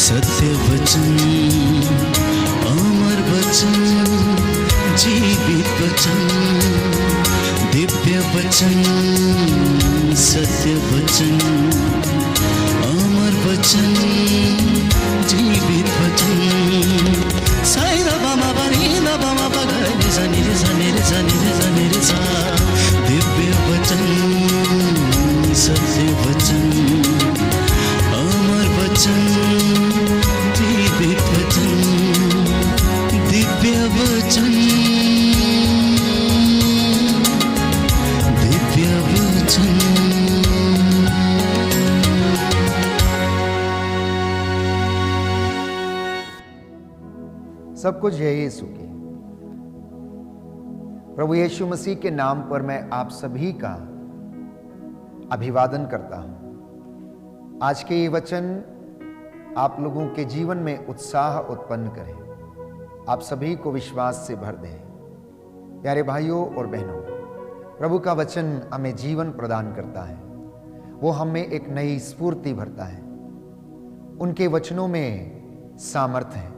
सत्य वचन, अमर वचन, जीवित वचन, दिव्य वचन, सत्य वचन, अमर वचन, जीवित वचन। साई दा बामा बनी दा बामा बगा रे सा नी रे सा नी रे सा नी रे सा नी रे सा। दिव्य वचन, सत्य वचन, अमर वचन, जीवित वचन, दिव्य वचन, दिव्य वचन। सब कुछ है यीशु की। प्रभु यीशु मसीह के नाम पर मैं आप सभी का अभिवादन करता हूं। आज के ये वचन आप लोगों के जीवन में उत्साह उत्पन्न करें, आप सभी को विश्वास से भर दें। प्यारे भाइयों और बहनों, प्रभु का वचन हमें जीवन प्रदान करता है, वो हमें एक नई स्फूर्ति भरता है। उनके वचनों में सामर्थ्य है,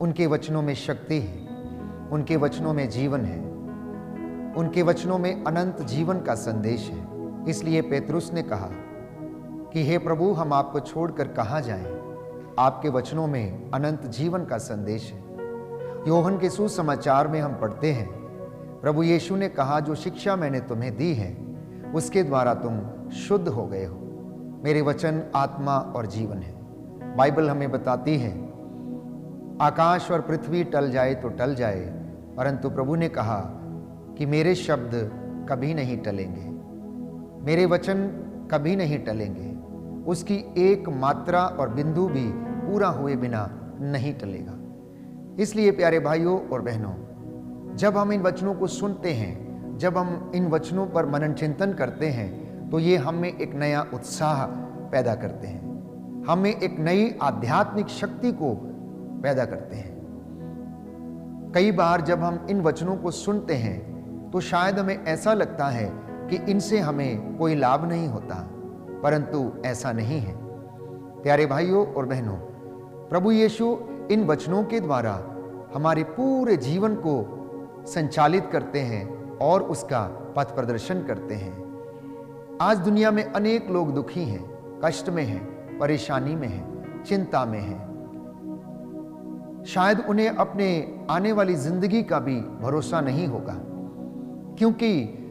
उनके वचनों में शक्ति है, उनके वचनों में जीवन है, उनके वचनों में अनंत जीवन का संदेश है। इसलिए पेतरुस ने कहा कि हे प्रभु, हम आपको छोड़कर कहाँ जाएं? आपके वचनों में अनंत जीवन का संदेश है। योहन के सुसमाचार में हम पढ़ते हैं, प्रभु यीशु ने कहा, जो शिक्षा मैंने तुम्हें दी है उसके द्वारा तुम शुद्ध हो गए हो। मेरे वचन आत्मा और जीवन है। बाइबल हमें बताती है, आकाश और पृथ्वी टल जाए तो टल जाए, परंतु प्रभु ने कहा कि मेरे शब्द कभी नहीं टलेंगे, मेरे वचन कभी नहीं टलेंगे। उसकी एक मात्रा और बिंदु भी पूरा हुए बिना नहीं टलेगा। इसलिए प्यारे भाइयों और बहनों, जब हम इन वचनों को सुनते हैं, जब हम इन वचनों पर मनन चिंतन करते हैं, तो ये हमें एक नया उत्साह पैदा करते हैं, हमें एक नई आध्यात्मिक शक्ति को पैदा करते हैं। कई बार जब हम इन वचनों को सुनते हैं तो शायद हमें ऐसा लगता है कि इनसे हमें कोई लाभ नहीं होता, परंतु ऐसा नहीं है। प्यारे भाइयों और बहनों, प्रभु यीशु इन वचनों के द्वारा हमारे पूरे जीवन को संचालित करते हैं और उसका पथ प्रदर्शन करते हैं। आज दुनिया में अनेक लोग दुखी हैं, कष्ट में हैं, परेशानी में हैं, चिंता में हैं। शायद उन्हें अपने आने वाली जिंदगी का भी भरोसा नहीं होगा, क्योंकि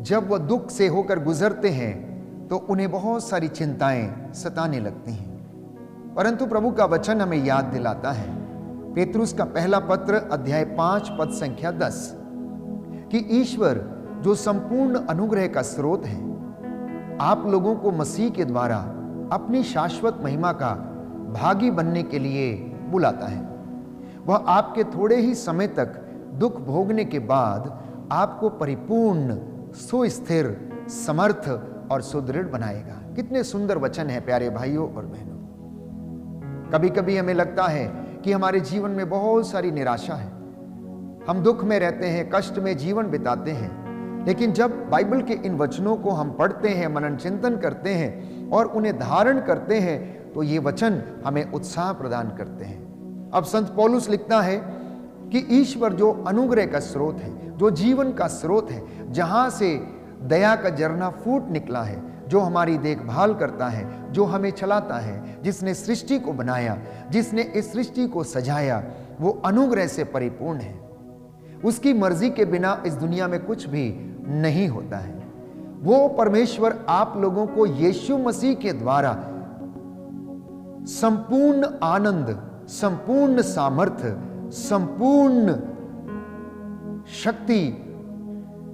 जब वह दुख से होकर गुजरते हैं तो उन्हें बहुत सारी चिंताएं सताने लगती हैं। परंतु प्रभु का वचन हमें याद दिलाता है, पेतरुस का पहला पत्र अध्याय 5 पद संख्या 10, कि ईश्वर जो संपूर्ण अनुग्रह का स्रोत है, आप लोगों को मसीह के द्वारा अपनी शाश्वत महिमा का भागी बनने के लिए बुलाता है। वह आपके थोड़े ही समय तक दुख भोगने के बाद आपको परिपूर्ण, सुस्थिर, समर्थ और सुदृढ़ बनाएगा। कितने सुंदर वचन है प्यारे भाइयों और बहनों। कभी कभी हमें लगता है कि हमारे जीवन में बहुत सारी निराशा है, हम दुख में रहते हैं, कष्ट में जीवन बिताते हैं। लेकिन जब बाइबल के इन वचनों को हम पढ़ते हैं, मनन चिंतन करते हैं और उन्हें धारण करते हैं, तो ये वचन हमें उत्साह प्रदान करते हैं। अब संत पौलुस लिखता है कि ईश्वर जो अनुग्रह का स्रोत है, जो जीवन का स्रोत है, जहां से दया का झरना फूट निकला है, जो हमारी देखभाल करता है, जो हमें चलाता है, जिसने सृष्टि को बनाया, जिसने इस सृष्टि को सजाया, वो अनुग्रह से परिपूर्ण है। उसकी मर्जी के बिना इस दुनिया में कुछ भी नहीं होता है। वो परमेश्वर आप लोगों को यीशु मसीह के द्वारा संपूर्ण आनंद, संपूर्ण सामर्थ्य, संपूर्ण शक्ति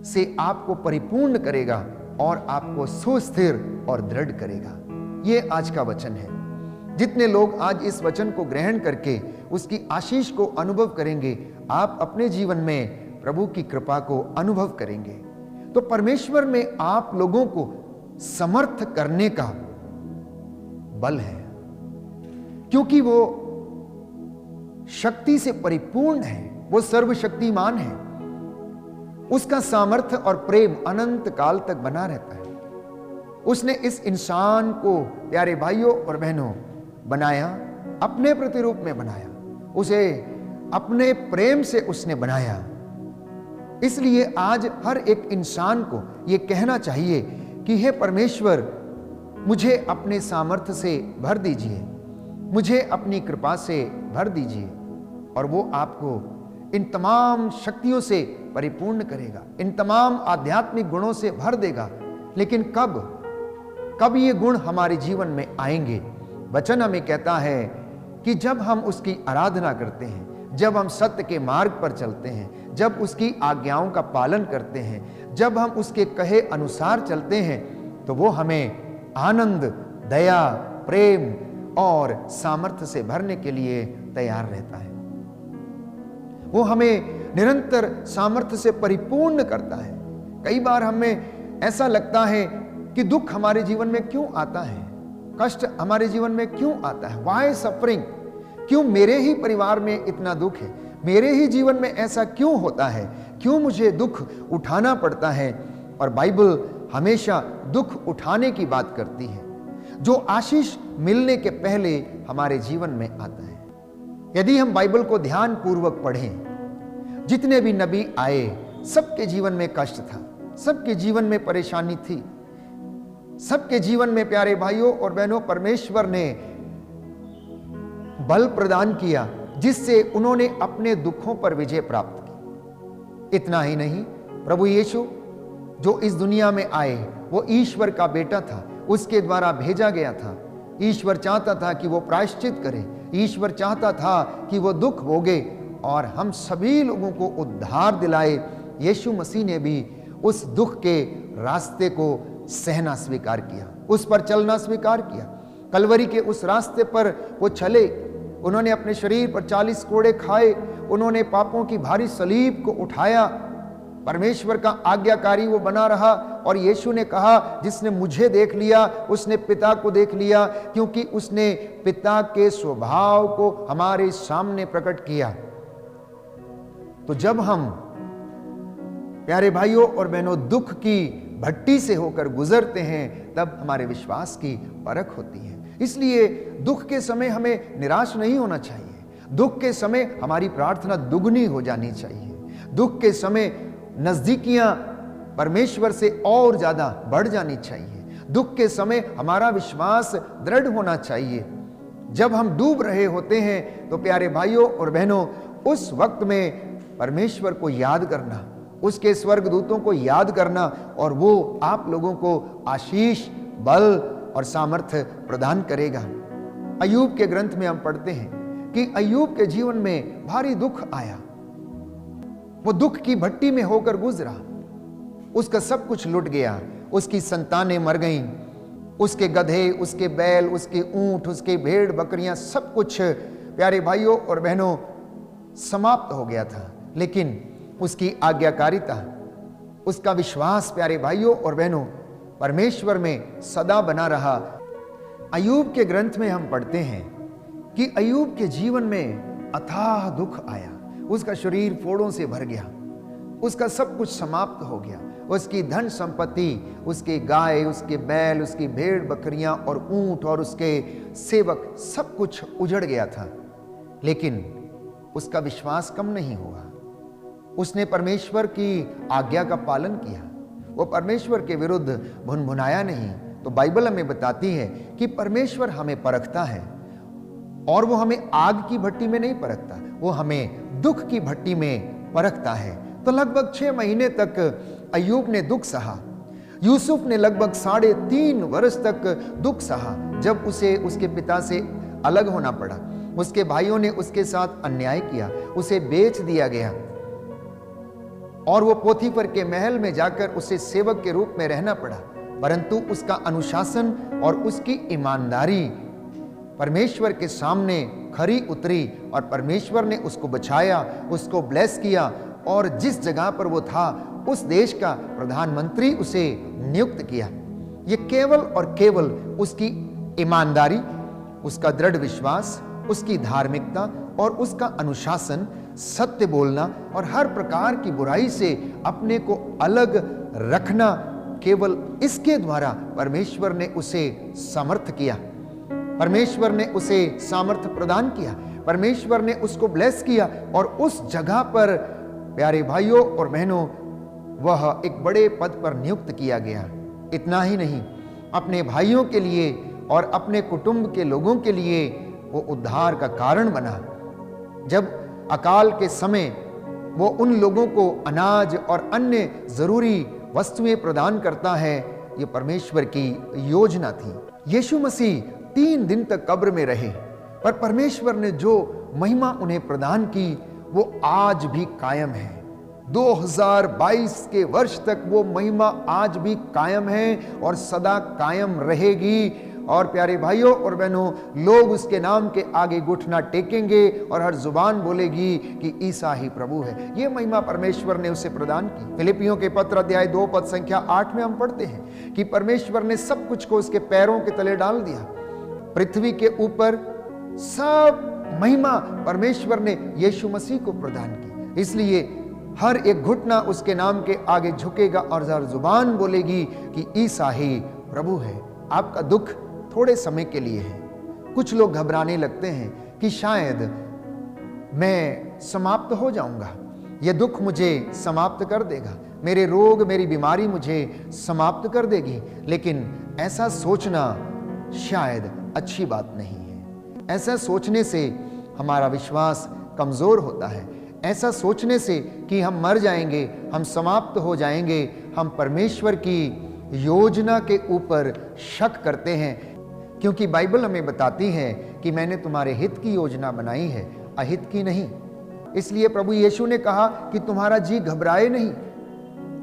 से आपको परिपूर्ण करेगा और आपको सुस्थिर और दृढ़ करेगा। ये आज का वचन है। जितने लोग आज इस वचन को ग्रहण करके उसकी आशीष को अनुभव करेंगे, आप अपने जीवन में प्रभु की कृपा को अनुभव करेंगे। तो परमेश्वर में आप लोगों को समर्थ करने का बल है, क्योंकि वो शक्ति से परिपूर्ण है, वो सर्वशक्तिमान है। उसका सामर्थ्य और प्रेम अनंत काल तक बना रहता है। उसने इस इंसान को प्यारे भाइयों और बहनों बनाया अपने प्रतिरूप में बनाया, उसे अपने प्रेम से उसने बनाया। इसलिए आज हर एक इंसान को यह कहना चाहिए कि हे परमेश्वर, मुझे अपने सामर्थ्य से भर दीजिए, मुझे अपनी कृपा से भर दीजिए, और वो आपको इन तमाम शक्तियों से परिपूर्ण करेगा, इन तमाम आध्यात्मिक गुणों से भर देगा। लेकिन कब ये गुण हमारे जीवन में आएंगे? वचन हमें कहता है कि जब हम उसकी आराधना करते हैं, जब हम सत्य के मार्ग पर चलते हैं, जब उसकी आज्ञाओं का पालन करते हैं, जब हम उसके कहे अनुसार चलते हैं, तो वो हमें आनंद, दया, प्रेम और सामर्थ्य से भरने के लिए तैयार रहता है। वो हमें निरंतर सामर्थ्य से परिपूर्ण करता है। कई बार हमें ऐसा लगता है कि दुख हमारे जीवन में क्यों आता है, कष्ट हमारे जीवन में क्यों आता है, वाई सफरिंग, क्यों मेरे ही परिवार में इतना दुख है, मेरे ही जीवन में ऐसा क्यों होता है, क्यों मुझे दुख उठाना पड़ता है। और बाइबल हमेशा दुख उठाने की बात करती है, जो आशीष मिलने के पहले हमारे जीवन में आता है। यदि हम बाइबल को ध्यान पूर्वक पढ़ें, जितने भी नबी आए सबके जीवन में कष्ट था, सबके जीवन में परेशानी थी, सबके जीवन में प्यारे भाइयों और बहनों परमेश्वर ने बल प्रदान किया जिससे उन्होंने अपने दुखों पर विजय प्राप्त की। इतना ही नहीं, प्रभु यीशु जो इस दुनिया में आए वो ईश्वर का बेटा था, उसके द्वारा भेजा गया था। ईश्वर चाहता था कि वो प्रायश्चित करे, ईश्वर चाहता था कि वो दुख भोगे और हम सभी लोगों को उद्धार दिलाए। यीशु मसीह ने भी उस दुख के रास्ते को सहना स्वीकार किया, उस पर चलना स्वीकार किया। कलवरी के उस रास्ते पर वो चले, उन्होंने अपने शरीर पर 40 कोड़े खाए, उन्होंने पापों की भारी सलीब को उठाया, परमेश्वर का आज्ञाकारी वो बना रहा। और यीशु ने कहा, जिसने मुझे देख लिया उसने पिता को देख लिया, क्योंकि उसने पिता के स्वभाव को हमारे सामने प्रकट किया। तो जब हम प्यारे भाइयों और बहनों दुख की भट्टी से होकर गुजरते हैं, तब हमारे विश्वास की परख होती है। इसलिए दुख के समय हमें निराश नहीं होना चाहिए, दुख के समय हमारी प्रार्थना दुगनी हो जानी चाहिए, दुख के समय नजदीकियां परमेश्वर से और ज्यादा बढ़ जानी चाहिए, दुख के समय हमारा विश्वास दृढ़ होना चाहिए। जब हम डूब रहे होते हैं तो प्यारे भाइयों और बहनों उस वक्त में परमेश्वर को याद करना, उसके स्वर्गदूतों को याद करना, और वो आप लोगों को आशीष, बल और सामर्थ्य प्रदान करेगा। अय्यूब के ग्रंथ में हम पढ़ते हैं कि अय्यूब के जीवन में भारी दुख आया, वो दुख की भट्टी में होकर गुजरा, उसका सब कुछ लुट गया, उसकी संतानें मर गईं, उसके गधे, उसके बैल, उसके ऊंट, उसके भेड़ बकरियां, सब कुछ प्यारे भाइयों और बहनों समाप्त हो गया था। लेकिन उसकी आज्ञाकारिता, उसका विश्वास प्यारे भाइयों और बहनों परमेश्वर में सदा बना रहा। अय्यूब के ग्रंथ में हम पढ़ते हैं कि अय्यूब के जीवन में अथाह दुख आया, उसका शरीर फोड़ों से भर गया, उसका सब कुछ समाप्त हो गया, उसकी धन संपत्ति, उसके गाय, उसके बैल, उसकी भेड़ बकरियां और ऊंट और उसके सेवक, सब कुछ उजड़ गया था। लेकिन उसका विश्वास कम नहीं हुआ, उसने परमेश्वर की आज्ञा का पालन किया, वो परमेश्वर के विरुद्ध भुनभुनाया नहीं। तो बाइबल हमें बताती है कि परमेश्वर हमें परखता है, और वो हमें आग की भट्टी में नहीं परखता, वो हमें दुख की भट्टी में परखता है। तो लगभग 6 महीने तक अय्यूब ने दुख सहा। यूसुफ ने लगभग 3.5 वर्ष तक दुख सहा, जब उसे उसके पिता से अलग होना पड़ा, उसके भाइयों ने उसके साथ अन्याय किया, उसे बेच दिया गया, और वो पोतीफर के महल में जाकर उसे सेवक के रूप में रहना पड़ा। परंतु उसका अनुशासन और उसकी ईमानदारी परमेश्वर के सामने खरी उतरी, और परमेश्वर ने उसको बचाया, उसको ब्लेस किया, और जिस जगह पर वो था उस देश का प्रधानमंत्री उसे नियुक्त किया। ये केवल और केवल उसकी ईमानदारी, उसका दृढ़ विश्वास, उसकी धार्मिकता और उसका अनुशासन, सत्य बोलना और हर प्रकार की बुराई से अपने को अलग रखना, केवल इसके द्वारा परमेश्वर ने उसे समर्थ किया। परमेश्वर ने उसे सामर्थ्य प्रदान किया, परमेश्वर ने उसको ब्लेस किया और उस जगह पर प्यारे भाइयों और बहनों वह एक बड़े पद पर नियुक्त किया गया। इतना ही नहीं, अपने भाइयों के लिए और अपने कुटुंब के लोगों के लिए वो उद्धार का कारण बना। जब अकाल के समय वो उन लोगों को अनाज और अन्य जरूरी वस्तुएं प्रदान करता है, ये परमेश्वर की योजना थी। यीशु मसीह 3 दिन तक कब्र में रहे, पर परमेश्वर ने जो महिमा उन्हें प्रदान की वो आज भी कायम है। 2022 के वर्ष तक वो महिमा आज भी कायम है और सदा कायम रहेगी। और प्यारे भाइयों और बहनों, लोग उसके नाम के आगे घुटना टेकेंगे और हर जुबान बोलेगी कि ईसा ही प्रभु है। ये महिमा परमेश्वर ने उसे प्रदान की। फिलिपियों के पत्र अध्याय 2 पद संख्या 8 में हम पढ़ते हैं कि परमेश्वर ने सब कुछ को उसके पैरों के तले डाल दिया। पृथ्वी के ऊपर सब महिमा परमेश्वर ने यीशु मसीह को प्रदान की। इसलिए हर एक घुटना उसके नाम के आगे झुकेगा और हर जुबान बोलेगी कि ईसा ही प्रभु है। आपका दुख थोड़े समय के लिए है। कुछ लोग घबराने लगते हैं कि शायद मैं समाप्त हो जाऊंगा, यह दुख मुझे समाप्त कर देगा, मेरे रोग मेरी बीमारी मुझे समाप्त कर देगी। लेकिन ऐसा सोचना शायद अच्छी बात नहीं है। ऐसा सोचने से हमारा विश्वास कमजोर होता है। ऐसा सोचने से कि हम मर जाएंगे, हम समाप्त हो जाएंगे, हम परमेश्वर की योजना के ऊपर शक करते हैं। क्योंकि बाइबल हमें बताती है कि मैंने तुम्हारे हित की योजना बनाई है, अहित की नहीं। इसलिए प्रभु यीशु ने कहा कि तुम्हारा जी घबराए नहीं,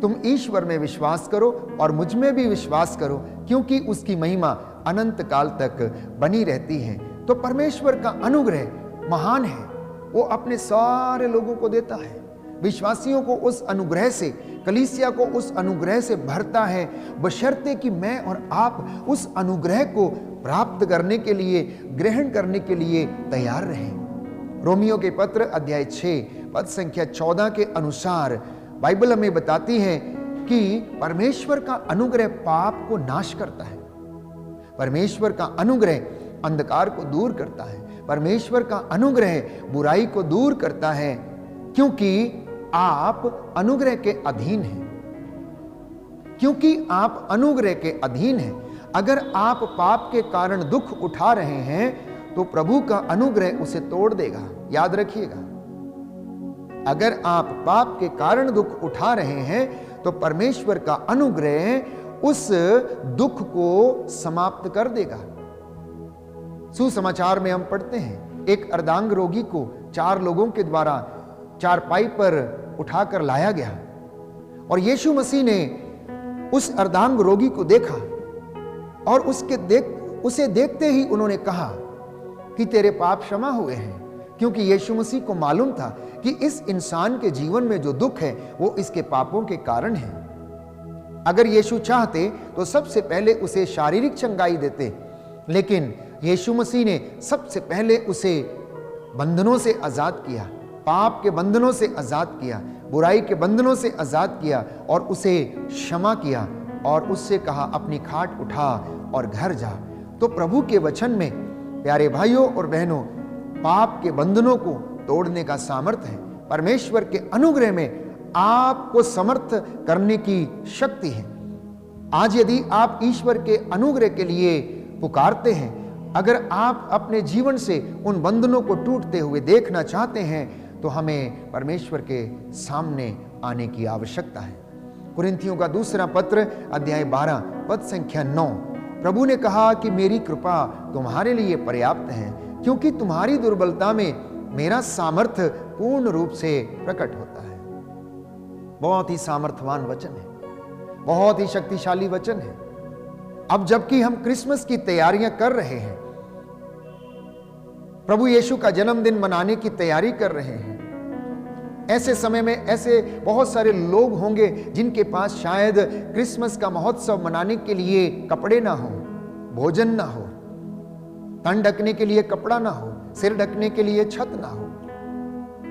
तुम ईश्वर में विश्वास करो और मुझ में भी विश्वास करो, क्योंकि उसकी महिमा अनंत काल तक बनी रहती है। तो परमेश्वर का अनुग्रह महान है, वो अपने सारे लोगों को देता है। विश्वासियों को उस अनुग्रह से, कलीसिया को उस अनुग्रह से भरता है, बशर्ते कि मैं और आप उस अनुग्रह को प्राप्त करने के लिए, ग्रहण करने के लिए तैयार रहें। रोमियो के पत्र अध्याय 6 पद संख्या 14 के अनुसार बाइबल हमें बताती है कि परमेश्वर का अनुग्रह पाप को नाश करता है, परमेश्वर का अनुग्रह अंधकार को दूर करता है, परमेश्वर का अनुग्रह बुराई को दूर करता है, क्योंकि आप अनुग्रह के अधीन हैं। क्योंकि आप अनुग्रह के अधीन हैं। अगर आप पाप के कारण दुख उठा रहे हैं तो प्रभु का अनुग्रह उसे तोड़ देगा। याद रखिएगा, अगर आप पाप के कारण दुख उठा रहे हैं तो परमेश्वर का अनुग्रह उस दुख को समाप्त कर देगा। सुसमाचार में हम पढ़ते हैं, एक अर्धांग रोगी को 4 लोगों के द्वारा चारपाई पर उठाकर लाया गया और यीशु मसीह ने उस अर्धांग रोगी को देखा और उसे देखते ही उन्होंने कहा कि तेरे पाप क्षमा हुए हैं, क्योंकि यीशु मसीह को मालूम था कि इस इंसान के जीवन में जो दुख है वो इसके पापों के कारण है। अगर यीशु चाहते तो सबसे पहले उसे शारीरिक चंगाई देते, लेकिन यीशु मसीह ने सबसे पहले उसे बंधनों से आजाद किया, पाप के बंधनों से आजाद किया, बुराई के बंधनों से आजाद किया और उसे क्षमा किया और उससे कहा अपनी खाट उठा और घर जा। तो प्रभु के वचन में प्यारे भाइयों और बहनों, पाप के बंधनों को तोड़ने का सामर्थ्य है। परमेश्वर के अनुग्रह में आपको समर्थ करने की शक्ति है। आज यदि आप ईश्वर के अनुग्रह के लिए पुकारते हैं, अगर आप अपने जीवन से उन बंधनों को टूटते हुए देखना चाहते हैं तो हमें परमेश्वर के सामने आने की आवश्यकता है। कुरिन्थियों का दूसरा पत्र अध्याय 12 पद संख्या 9, प्रभु ने कहा कि मेरी कृपा तुम्हारे लिए पर्याप्त है, क्योंकि तुम्हारी दुर्बलता में मेरा सामर्थ्य पूर्ण रूप से प्रकट होता है। बहुत ही सामर्थ्यवान वचन है, बहुत ही शक्तिशाली वचन है। अब जबकि हम क्रिसमस की तैयारियां कर रहे हैं, प्रभु यीशु का जन्मदिन मनाने की तैयारी कर रहे हैं, ऐसे समय में ऐसे बहुत सारे लोग होंगे जिनके पास शायद क्रिसमस का महोत्सव मनाने के लिए कपड़े ना हो, भोजन ना हो, तन ढकने के लिए कपड़ा ना हो, सिर ढकने के लिए छत ना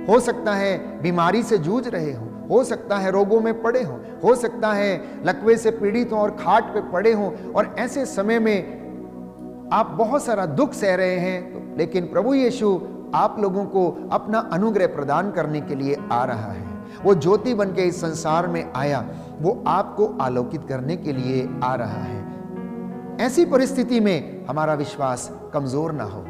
हो सकता है बीमारी से जूझ रहे हो सकता है रोगों में पड़े हो सकता है लकवे से पीड़ित हो और खाट पे पड़े हो। और ऐसे समय में आप बहुत सारा दुख सह रहे हैं, लेकिन प्रभु यीशु आप लोगों को अपना अनुग्रह प्रदान करने के लिए आ रहा है। वो ज्योति बन के इस संसार में आया, वो आपको आलोकित करने के लिए आ रहा है। ऐसी परिस्थिति में हमारा विश्वास कमजोर ना हो।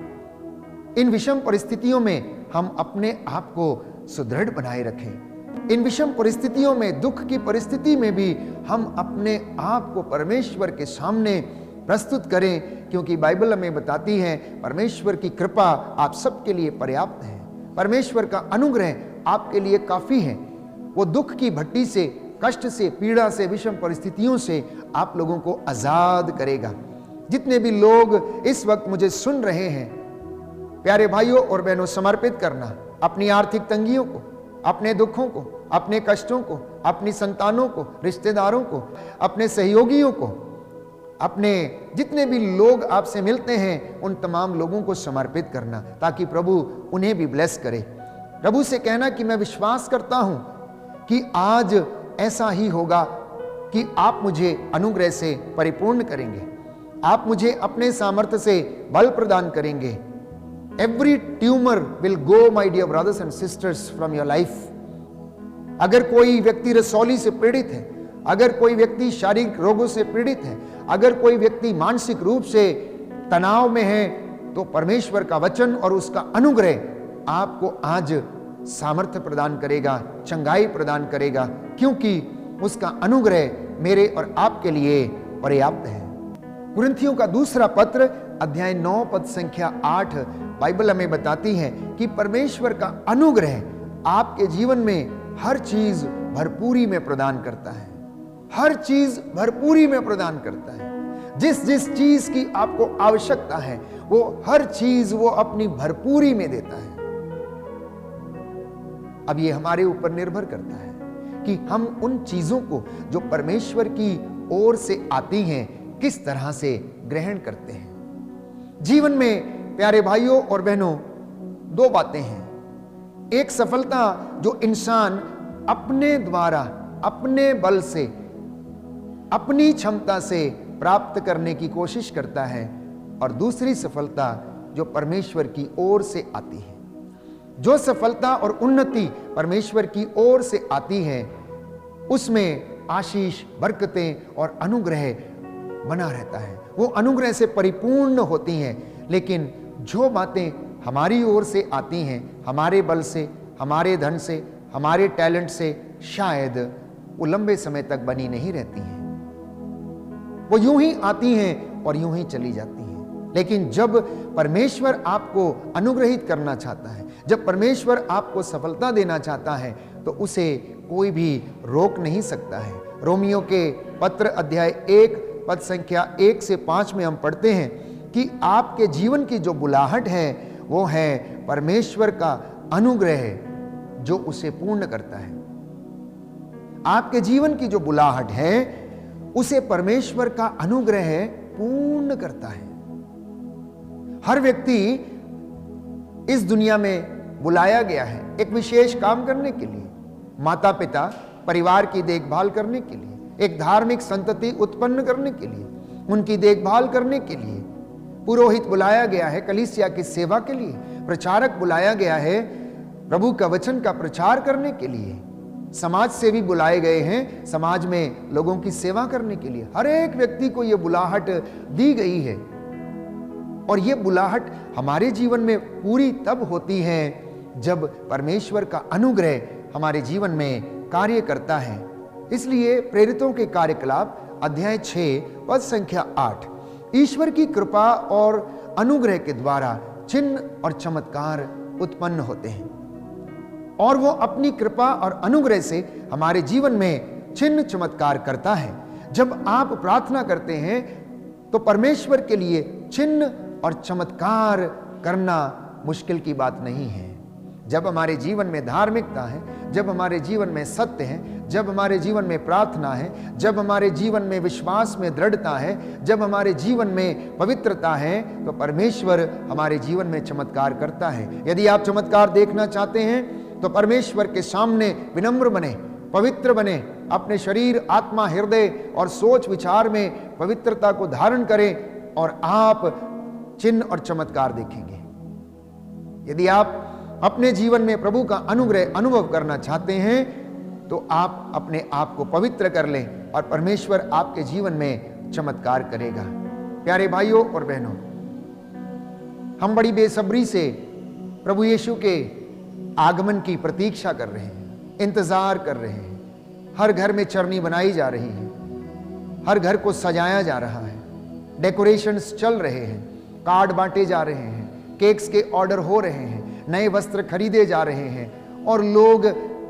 इन विषम परिस्थितियों में हम अपने आप को सुदृढ़ बनाए रखें। इन विषम परिस्थितियों में, दुख की परिस्थिति में भी हम अपने आप को परमेश्वर के सामने प्रस्तुत करें, क्योंकि बाइबल हमें बताती है परमेश्वर की कृपा आप सबके लिए पर्याप्त है। परमेश्वर का अनुग्रह आपके लिए काफी है। वो दुख की भट्टी से, कष्ट से, पीड़ा से, विषम परिस्थितियों से आप लोगों को आजाद करेगा। जितने भी लोग इस वक्त मुझे सुन रहे हैं, प्यारे भाइयों और बहनों, समर्पित करना अपनी आर्थिक तंगियों को, अपने दुखों को, अपने कष्टों को, अपनी संतानों को, रिश्तेदारों को, अपने सहयोगियों को, अपने जितने भी लोग आपसे मिलते हैं, उन तमाम लोगों को समर्पित करना, ताकि प्रभु उन्हें भी ब्लेस करे। प्रभु से कहना कि मैं विश्वास करता हूं कि आज ऐसा ही होगा कि आप मुझे अनुग्रह से परिपूर्ण करेंगे, आप मुझे अपने सामर्थ्य से बल प्रदान करेंगे। Every tumour will go my dear brothers and sisters from your life. अगर कोई व्यक्ति रसौली से पीड़ित है, अगर कोई व्यक्ति शारीरिक रोगों से पीड़ित है, अगर कोई व्यक्ति मानसिक रूप से तनाव में है, तो परमेश्वर का वचन और उसका अनुग्रह आपको आज सामर्थ्य प्रदान करेगा, चंगाई प्रदान करेगा, क्योंकि उसका अनुग्रह मेरे और आपके लिए पर्याप्त है। कुरिन्थियों का दूसरा पत्र अध्याय 9 पद संख्या 8 बाइबल हमें बताती है कि परमेश्वर का अनुग्रह आपके जीवन में हर चीज भरपूरी में प्रदान करता है। हर चीज भरपूरी में प्रदान करता है। जिस जिस चीज की आपको आवश्यकता है, वो हर चीज वो अपनी भरपूरी में देता है। अब ये हमारे ऊपर निर्भर करता है कि हम उन चीजों को जो परमेश्वर की ओर से आती हैं किस तरह से ग्रहण करते हैं। जीवन में प्यारे भाइयों और बहनों, दो बातें हैं। एक सफलता जो इंसान अपने द्वारा, अपने बल से, अपनी क्षमता से प्राप्त करने की कोशिश करता है, और दूसरी सफलता जो परमेश्वर की ओर से आती है। जो सफलता और उन्नति परमेश्वर की ओर से आती है, उसमें आशीष, बरकतें और अनुग्रह बना रहता है। वो अनुग्रह से परिपूर्ण होती हैं। लेकिन जो बातें हमारी ओर से आती हैं, हमारे बल से, हमारे धन से, हमारे टैलेंट से, शायद वो लंबे समय तक बनी नहीं रहती हैं। वो यूं ही आती हैं और यूं ही चली जाती हैं। लेकिन जब परमेश्वर आपको अनुग्रहित करना चाहता है, जब परमेश्वर आपको सफलता देना चाहता है, तो उसे कोई भी रोक नहीं सकता है। रोमियो के पत्र अध्याय 1 पद संख्या 1 से 5 में हम पढ़ते हैं कि आपके जीवन की जो बुलाहट है, वो है परमेश्वर का अनुग्रह जो उसे पूर्ण करता है। आपके जीवन की जो बुलाहट है, उसे परमेश्वर का अनुग्रह पूर्ण करता है। हर व्यक्ति इस दुनिया में बुलाया गया है एक विशेष काम करने के लिए। माता पिता परिवार की देखभाल करने के लिए, एक धार्मिक संतति उत्पन्न करने के लिए, उनकी देखभाल करने के लिए। पुरोहित बुलाया गया है कलीसिया की सेवा के लिए। प्रचारक बुलाया गया है प्रभु का वचन का प्रचार करने के लिए। समाज सेवी बुलाए गए हैं समाज में लोगों की सेवा करने के लिए। हर एक व्यक्ति को यह बुलाहट दी गई है, और यह बुलाहट हमारे जीवन में पूरी तब होती है जब परमेश्वर का अनुग्रह हमारे जीवन में कार्य करता है। इसलिए प्रेरितों के कार्यकलाप अध्याय 6 पद संख्या 8, ईश्वर की कृपा और अनुग्रह के द्वारा चिन्ह और चमत्कार उत्पन्न होते हैं, और वो अपनी कृपा और अनुग्रह से हमारे जीवन में चिन्ह चमत्कार करता है। जब आप प्रार्थना करते हैं तो परमेश्वर के लिए चिन्ह और चमत्कार करना मुश्किल की बात नहीं है। जब हमारे जीवन में धार्मिकता है, जब हमारे जीवन में सत्य है, जब हमारे जीवन में प्रार्थना है, जब हमारे जीवन में विश्वास में दृढ़ता है, जब हमारे जीवन में पवित्रता है, तो परमेश्वर हमारे जीवन में चमत्कार करता है। यदि आप चमत्कार देखना चाहते हैं तो परमेश्वर के सामने विनम्र बने, पवित्र बने, अपने शरीर, आत्मा, हृदय और सोच विचार में पवित्रता को धारण करें, और आप चिन्ह और चमत्कार देखेंगे। यदि आप अपने जीवन में प्रभु का अनुग्रह अनुभव करना चाहते हैं तो आप अपने आप को पवित्र कर लें और परमेश्वर आपके जीवन में चमत्कार करेगा। प्यारे भाइयों और बहनों, हम बड़ी बेसब्री से प्रभु यीशु के आगमन की प्रतीक्षा कर रहे हैं, इंतजार कर रहे हैं। हर घर में चरनी बनाई जा रही है, हर घर को सजाया जा रहा है, डेकोरेशंस चल रहे हैं, कार्ड बांटे जा रहे हैं, केक्स के ऑर्डर हो रहे हैं, नए वस्त्र खरीदे जा रहे हैं और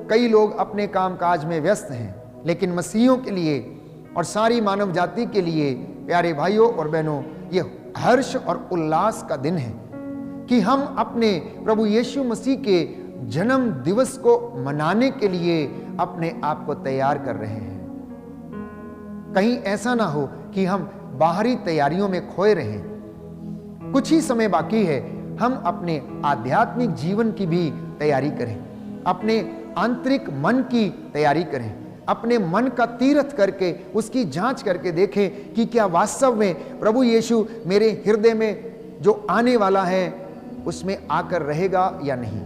कई लोग अपने कामकाज में व्यस्त हैं। लेकिन मसीहियों के लिए और सारी मानव जाति के लिए प्यारे भाइयों और बहनों, ये हर्ष और उल्लास का दिन है कि हम अपने प्रभु यीशु मसीह के जन्म दिवस को मनाने के लिए अपने आप को तैयार कर रहे हैं। कहीं ऐसा ना हो कि हम बाहरी तैयारियों में खोए रहें। कुछ ही समय बाकी है, हम अपने आध्यात्मिक जीवन की भी तैयारी करें, अपने आंतरिक मन की तैयारी करें, अपने मन का तीर्थ करके उसकी जांच करके देखें कि क्या वास्तव में प्रभु यीशु मेरे हृदय में जो आने वाला है उसमें आकर रहेगा या नहीं।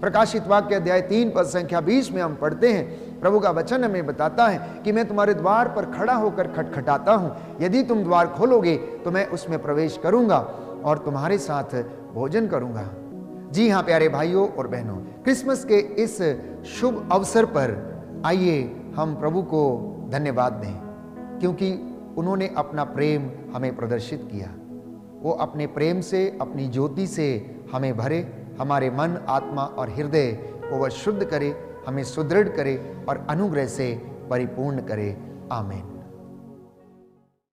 प्रकाशित वाक्य अध्याय 3 पद संख्या 20 में हम पढ़ते हैं, प्रभु का वचन हमें बताता है कि मैं तुम्हारे द्वार पर खड़ा होकर खटखटाता हूं, यदि तुम द्वार खोलोगे तो मैं उसमें प्रवेश करूंगा और तुम्हारे साथ भोजन करूंगा। जी हाँ प्यारे भाइयों और बहनों, क्रिसमस के इस शुभ अवसर पर आइए हम प्रभु को धन्यवाद दें, क्योंकि उन्होंने अपना प्रेम हमें प्रदर्शित किया। वो अपने प्रेम से, अपनी ज्योति से हमें भरे, हमारे मन, आत्मा और हृदय को वह शुद्ध करे, हमें सुदृढ़ करे और अनुग्रह से परिपूर्ण करे। आमीन।